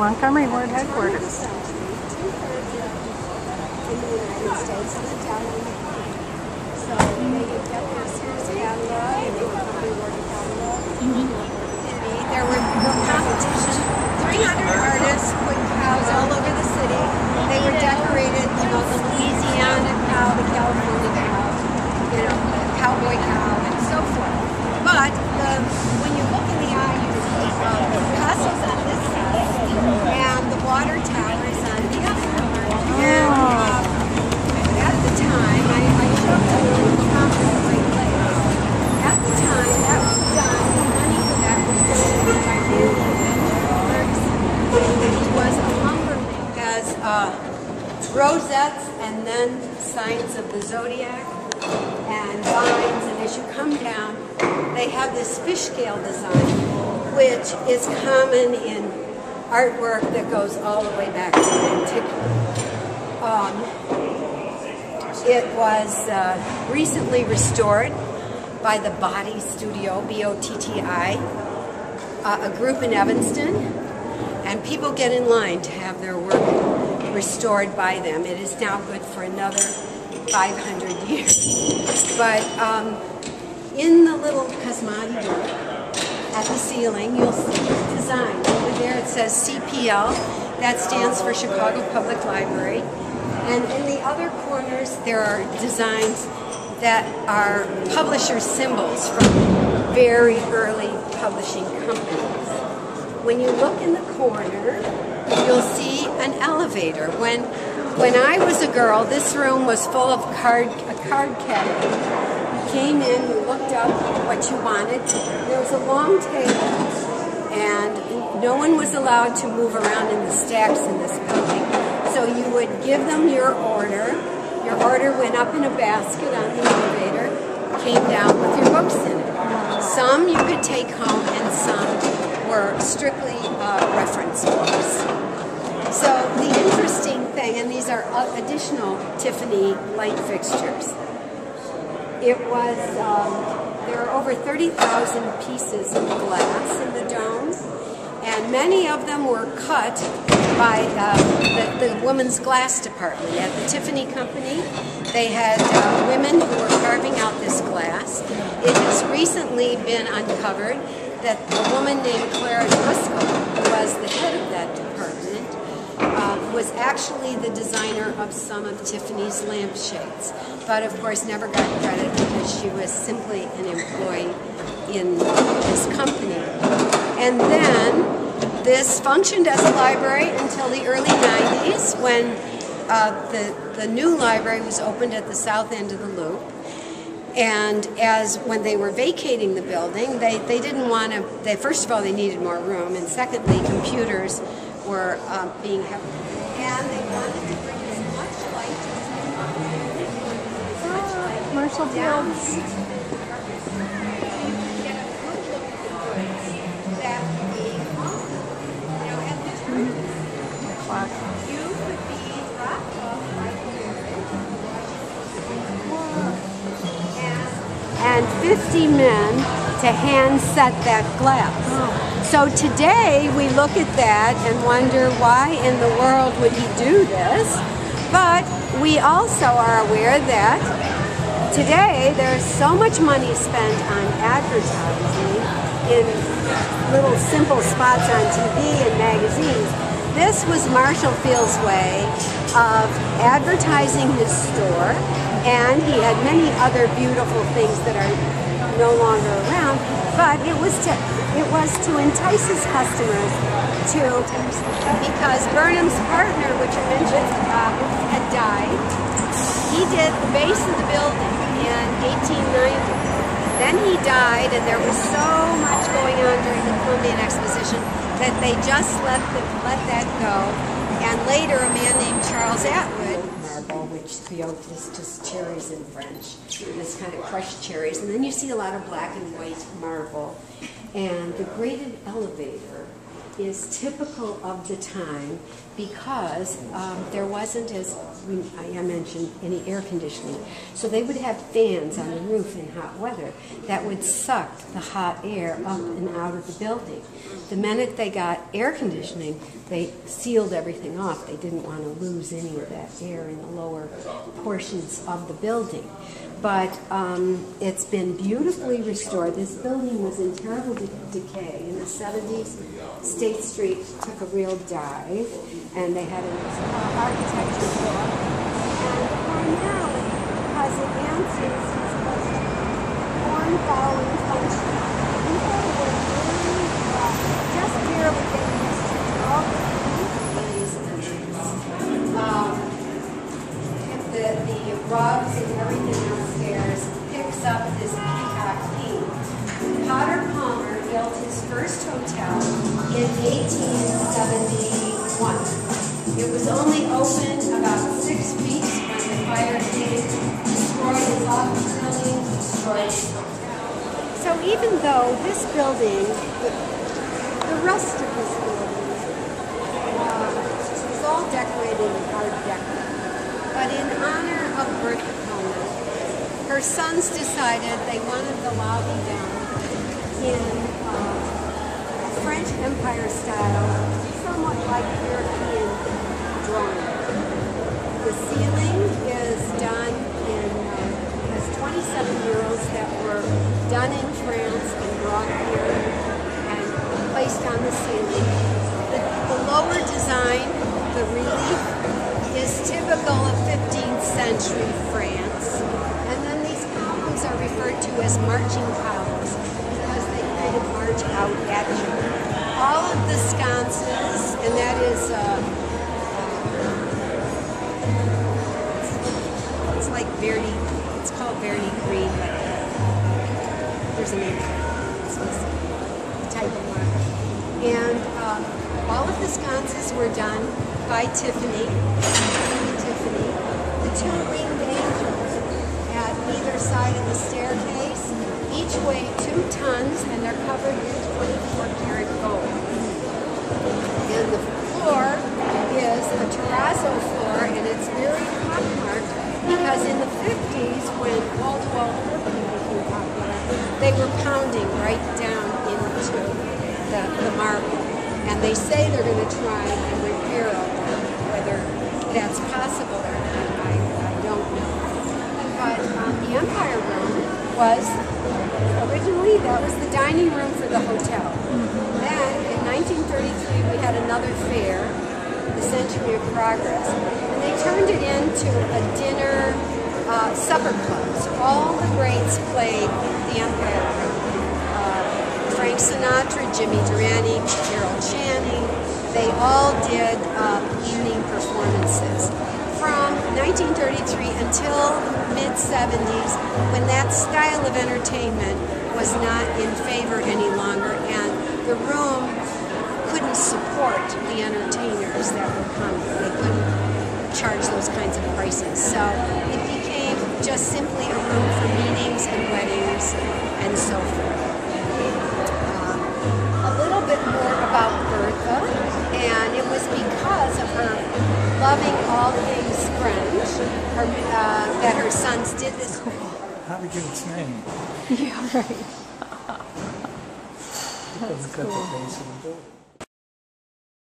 Montgomery Ward headquarters. In the United States live down in the county. So they would get their Sears catalog and they would come to work catalog. There were competition. 300 artists put cows all over the city. They were decorated, you know, the Louisiana cow, the California cow, you know, the cowboy cow, and so forth. But when you look in the eye, you see Picasso's on this side, and the water tower is on the other. And at the time, I showed you the comment right later. At the time, that was done. The money for that was donated by Manny Ferguson. He was a lumberman. As rosettes and then signs of the zodiac and vines. And as you come down, they have this fish scale design, which is common in artwork that goes all the way back to antiquity. It was recently restored by the Botti Studio, B-O-T-T-I, a group in Evanston, and people get in line to have their work restored by them. It is now good for another 500 years. But in the little Cosmati door at the ceiling, you'll see the design. Over there it says CPL, that stands for Chicago Public Library. And in the other corners, there are designs that are publisher symbols from very early publishing companies. When you look in the corner, you'll see an elevator. When I was a girl, this room was full of a card cabinet. You came in, you looked up what you wanted. There was a long table, and no one was allowed to move around in the stacks in this building. So you would give them your order. Your order went up in a basket on the elevator, came down with your books in it. Some you could take home, and some were strictly reference books. So the interesting thing, and these are additional Tiffany light fixtures. It was, there are over 30,000 pieces of glass in the dome, and many of them were cut by the women's glass department at the Tiffany Company. They had women who were carving out this glass. It has recently been uncovered that a woman named Clara Driscoll, who was the head of that department, was actually the designer of some of Tiffany's lampshades, but of course never got credit because she was simply an employee in this company. And then this functioned as a library until the early 90s when the new library was opened at the south end of the Loop. And when they were vacating the building, they didn't want to, first of all, they needed more room, and secondly, computers were being held. And they wanted to bring as much light as Marshall Fields. And 50 men to hand set that glass. So today we look at that and wonder why in the world would he do this? But we also are aware that today there's so much money spent on advertising in little simple spots on TV and magazines. This was Marshall Field's way of advertising his store, and he had many other beautiful things that are no longer around, but it was to entice his customers because Burnham's partner, which I mentioned, had died. He did the base of the building in 1890. Then he died, and there was so much going on during the Columbian Exposition that they just let that go. And later, a man named Charles Atwood, marble, which is just cherries in French, this kind of crushed cherries. And then you see a lot of black and white marble. And the graded elevator is typical of the time because there wasn't, as I mentioned, any air conditioning. So they would have fans on the roof in hot weather that would suck the hot air up and out of the building. The minute they got air conditioning, they sealed everything off. They didn't want to lose any of that air in the lower portions of the building. But it's been beautifully restored. This building was in terrible decay. In the 70s, State Street took a real dive, and they had an architecture floor. And by now, because it answers its most foreign following function, people were really just barely getting used to all the ways of the rugs and everything upstairs picks up this peacock theme. Potter Palmer built his first hotel in 1871. It was only open about 6 weeks when the fire came, destroyed his office building, destroyed his hotel. So even though this building, the rest of this building, is all decorated in Art Deco. But in honor of Bertha Palmer, her sons decided they wanted the lobby done in French Empire style, somewhat like European drawing. The ceiling is done in, has 27 murals that were done in France and brought here and placed on the ceiling. The lower design, the relief, is typical of 15th century France. And then these columns are referred to as marching columns because they kind of march out at you. All of the sconces, and that is, it's like Verdi, it's called Verdi Green, but there's a name for it. It's a type of mark. And all of the sconces were done by Tiffany. The two winged angels at either side of the staircase each weigh 2 tons and they're covered in 24-karat gold. And the floor is a terrazzo floor, and it's very pockmarked because in the 50s, when wall-to-wall curtain became popular, they were pounding right down into the marble. And they say they're going to try and repair all that. Whether that's possible or not, I don't know. But the Empire Room was, originally that was the dining room for the hotel. Then in 1933 we had another fair, the Century of Progress, and they turned it into a dinner supper club. So all the greats played the Empire Room. Frank Sinatra, Jimmy Durante, Carol Channing, they all did evening performances. From 1933 until mid-70s, when that style of entertainment was not in favor any longer, and the room couldn't support the entertainers that were coming. They couldn't charge those kinds of prices. So it became just simply a room for meetings and weddings and so forth. A little bit more about Bertha, and it was because of her loving all things French that her sons did this. How to get its name? Yeah, right. Because it's at the base of the building.